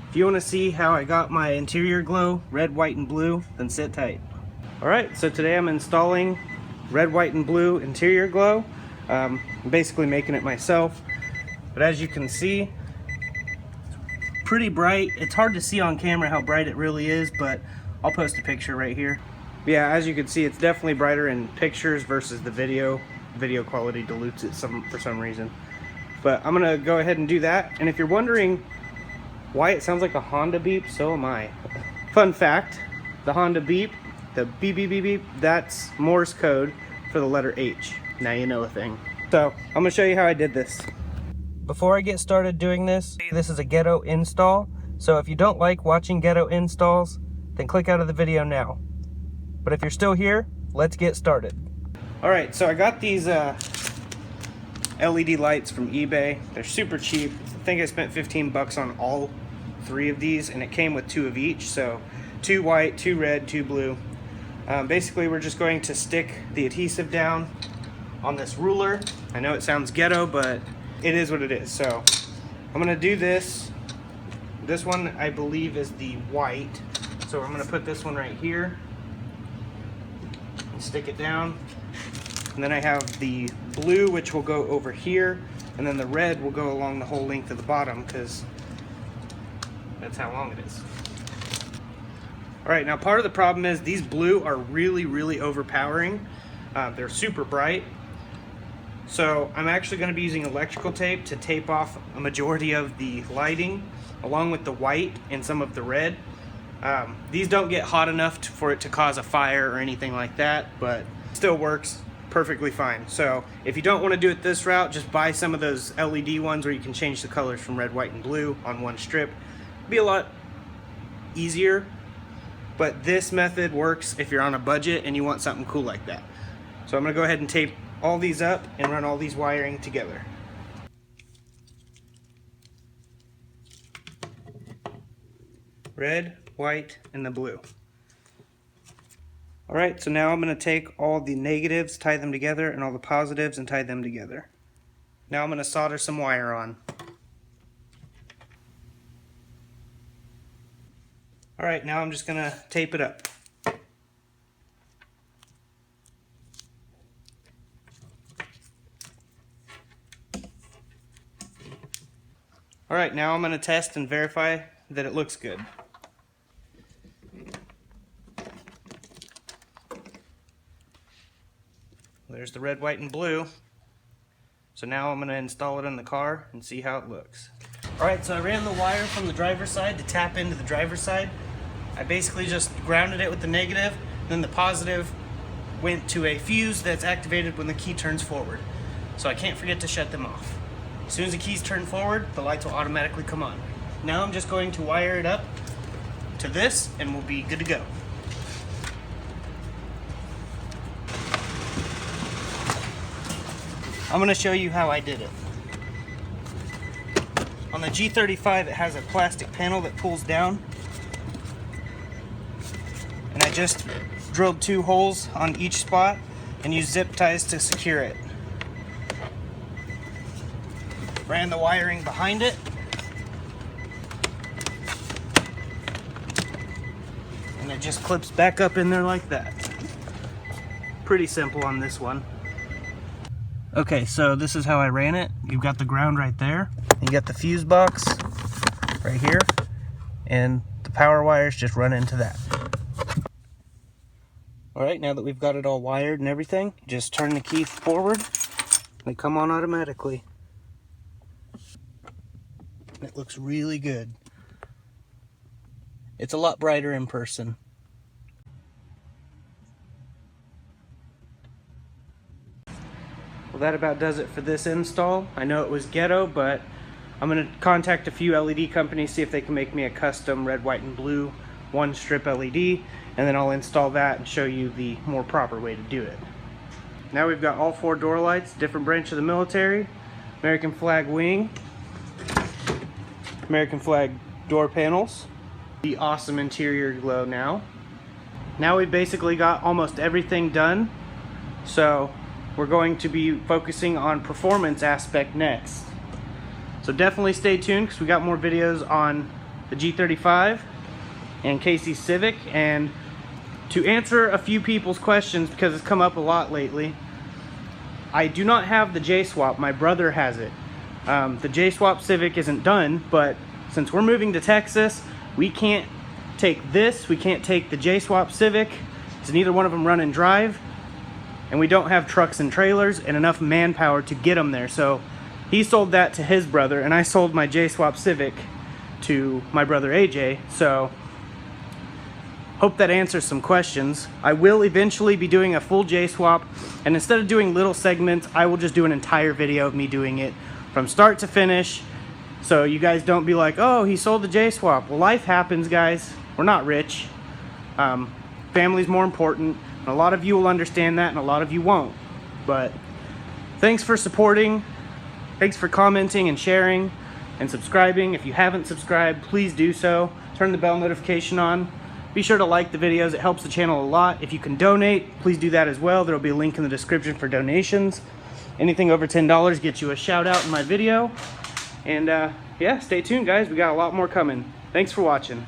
If you want to see how I got my interior glow, red, white, and blue, then sit tight. Alright, so today I'm installing red, white, and blue interior glow. I'm basically making it myself. But as you can see, it's pretty bright. It's hard to see on camera how bright it really is, but I'll post a picture right here. But yeah, as you can see, it's definitely brighter in pictures versus the video. Video quality dilutes it for some reason. But I'm gonna go ahead and do that. And if you're wondering why it sounds like a Honda beep, so am I. Fun fact, the Honda beep, the beep beep beep beep, that's Morse code for the letter H. Now you know a thing. So I'm gonna show you how I did this. Before I get started doing this is a ghetto install. So if you don't like watching ghetto installs, then click out of the video now. But if you're still here, let's get started. All right, so I got these LED lights from eBay. They're super cheap. I think I spent 15 bucks on all 3 of these, and it came with 2 of each. So 2 white, 2 red, 2 blue. Basically, we're just going to stick the adhesive down on this ruler. I know it sounds ghetto, but it is what it is. So I'm gonna do this. This one, I believe, is the white. So I'm gonna put this one right here and stick it down. And then I have the blue, which will go over here, and then the red will go along the whole length of the bottom, because that's how long it is. All right, now part of the problem is these blue are really, really overpowering. They're super bright. So I'm actually going to be using electrical tape to tape off a majority of the lighting, along with the white and some of the red. These don't get hot enough for it to cause a fire or anything like that, but still works perfectly fine. So if you don't want to do it this route, just buy some of those LED ones where you can change the colors from red, white, and blue on one strip. It'd be a lot easier, but this method works if you're on a budget and you want something cool like that. So I'm gonna go ahead and tape all these up and run all these wiring together. Red, white, and the blue. All right, so now I'm gonna take all the negatives, tie them together, and all the positives and tie them together. Now I'm gonna solder some wire on. All right, now I'm just gonna tape it up. All right, now I'm gonna test and verify that it looks good. There's the red, white, and blue. So now I'm going to install it in the car and see how it looks. Alright, so I ran the wire from the driver's side to tap into the driver's side. I basically just grounded it with the negative, then the positive went to a fuse that's activated when the key turns forward. So I can't forget to shut them off. As soon as the keys turn forward, the lights will automatically come on. Now I'm just going to wire it up to this and we'll be good to go. I'm going to show you how I did it. On the G35, it has a plastic panel that pulls down. And I just drilled 2 holes on each spot and used zip ties to secure it. Ran the wiring behind it. And it just clips back up in there like that. Pretty simple on this one. Okay, so this is how I ran it. You've got the ground right there. You got the fuse box right here. And the power wires just run into that. Alright, now that we've got it all wired and everything, just turn the key forward. They come on automatically. It looks really good. It's a lot brighter in person. Well, that about does it for this install. I know it was ghetto, but I'm going to contact a few LED companies, see if they can make me a custom red, white, and blue 1-strip LED, and then I'll install that and show you the more proper way to do it. Now we've got all 4 door lights, different branch of the military, American flag wing, American flag door panels, the awesome interior glow now. Now we've basically got almost everything done, so we're going to be focusing on performance aspect next. So definitely stay tuned because we got more videos on the G35 and Casey's Civic. And to answer a few people's questions, because it's come up a lot lately, I do not have the J-Swap. My brother has it. The J-Swap Civic isn't done, but since we're moving to Texas, we can't take this, we can't take the J-Swap Civic, because neither one of them run and drive, and we don't have trucks and trailers and enough manpower to get them there. So he sold that to his brother, and I sold my J-Swap Civic to my brother AJ. So hope that answers some questions. I will eventually be doing a full J-Swap, and instead of doing little segments, I will just do an entire video of me doing it from start to finish, so you guys don't be like, oh, he sold the J-Swap. Well, life happens, guys. We're not rich. Family's more important, and a lot of you will understand that, and a lot of you won't. But thanks for supporting. Thanks for commenting and sharing and subscribing. If you haven't subscribed, please do so. Turn the bell notification on. Be sure to like the videos. It helps the channel a lot. If you can donate, please do that as well. There will be a link in the description for donations. Anything over $10 gets you a shout out in my video. And yeah, stay tuned, guys. We got a lot more coming. Thanks for watching.